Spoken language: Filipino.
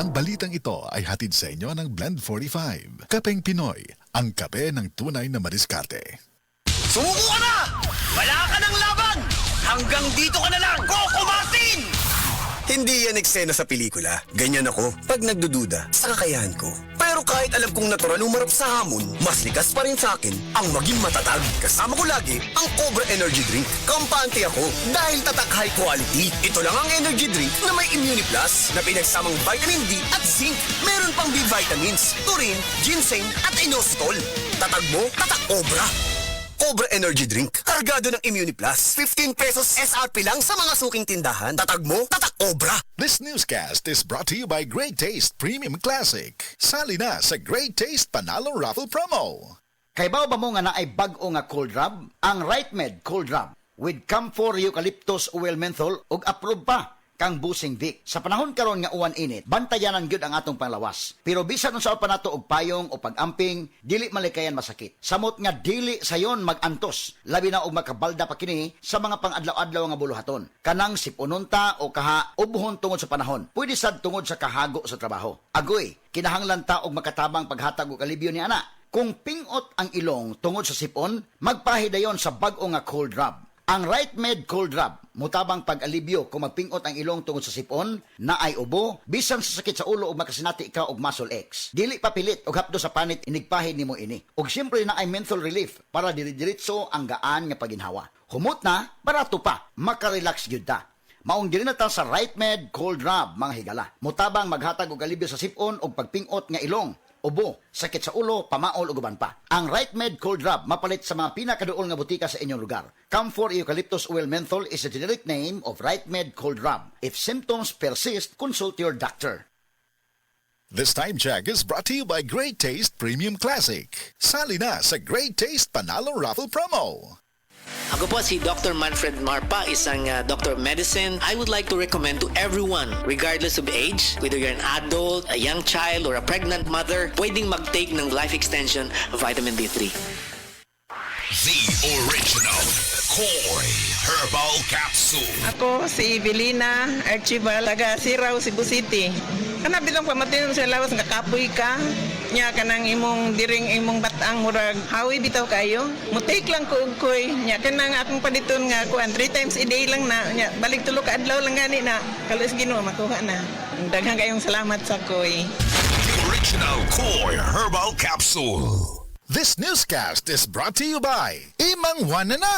Ang balitang ito ay hatid sa inyo ng Blend 45. Kapeng Pinoy, ang kape ng tunay na madiskarte. Sumuko ka na! Wala ka ng laban! Hanggang dito ka na lang, Coco Martin! Hindi yan eksena sa pelikula. Ganyan ako pag nagdududa sa kakayahan ko. Pero kahit alam kong natural umarap sa hamon, mas likas pa rin sa akin ang maging matatag. Kasama ko lagi ang Cobra Energy Drink. Kampante ako dahil tatak high quality. Ito lang ang energy drink na may Immune Plus na pinagsamang vitamin D at zinc. Meron pang B vitamins, taurine, ginseng at inositol. Tatag mo, tatak Cobra. Cobra Energy Drink. Kargado ng Immune Plus. 15 pesos SRP lang sa mga suking tindahan. Tatag mo, tatak Cobra. This newscast is brought to you by Great Taste Premium Classic. Sali na sa Great Taste Panalo Raffle Promo. Kay bao ba mo nga na ay bag-o nga cold rub? Ang RightMed Cold Rub with Camphor Eucalyptus Oil Menthol ug approved pa kang Busing Vic. Sa panahon karon nga uwan init, bantayanan gyud ang atong panglawas. Pero bisan unsa pa nato og payong o pag-amping, dili malikayan masakit. Samot nga dili sayon mag-antos, labi na og makabalda pa kini sa mga pang-adlaw-adlaw nga buluhaton. Kanang sipununta o kaha ubuhon tungod sa panahon. Pwede sad tungod sa kahago sa trabaho. Agoy, kinahanglan ta og makatabang paghatag og alibyo ni ana. Kung pingot ang ilong tungod sa sipon, magpahidayon sa bag-o nga cold rub. Ang RightMed Cold Rub, mutabang pag-alibyo kung magpingot ang ilong tungod sa sipon, na ay ubo, bisan sa sakit sa ulo o makasinati ikaw og muscle X. Dili papilit og hapdo sa panit inigpahid nimo ini. Og siyempre na ay menthol relief para diri-diretso ang gaan nga paginhawa. Humot na, barato pa, makarelax gyud ta. Maong diri na ta sa RightMed Cold Rub, mga higala. Mutabang maghatag og alibyo sa sipon og pagpingot nga ilong. Ubo, sakit sa ulo, pamaol o guban pa. Ang RightMed Cold Rub mapalit sa mga pinakaduol nga butika sa inyong lugar. Camphor Eucalyptus Oil Menthol is a generic name of RightMed Cold Rub. If symptoms persist, consult your doctor. This time check is brought to you by Great Taste Premium Classic. Sali na sa Great Taste Panalo Raffle Promo. Ako po si Dr. Manfred Marpa, isang doctor of medicine. I would like to recommend to everyone, regardless of age, whether you're an adult, a young child, or a pregnant mother, pwedeng mag-take ng life extension vitamin D3. The original Koi Herbal Capsule. Ako si Evelina Archibald, taga Siraw, Cebu City. Kana bilang pamatin sa lawas nga kapoy ka, nya kanang imong diring imong batang murag hawi bitaw kayo. Mutake lang ko og koy, nya kanang akong paditon nga kuan 3 times a day lang na, nya balik tulo ka adlaw lang gani na. Kalos Ginoo makuha na. Daghang kayong salamat sa koy. The original Koi Herbal Capsule. This newscast is brought to you by Imang Juan na.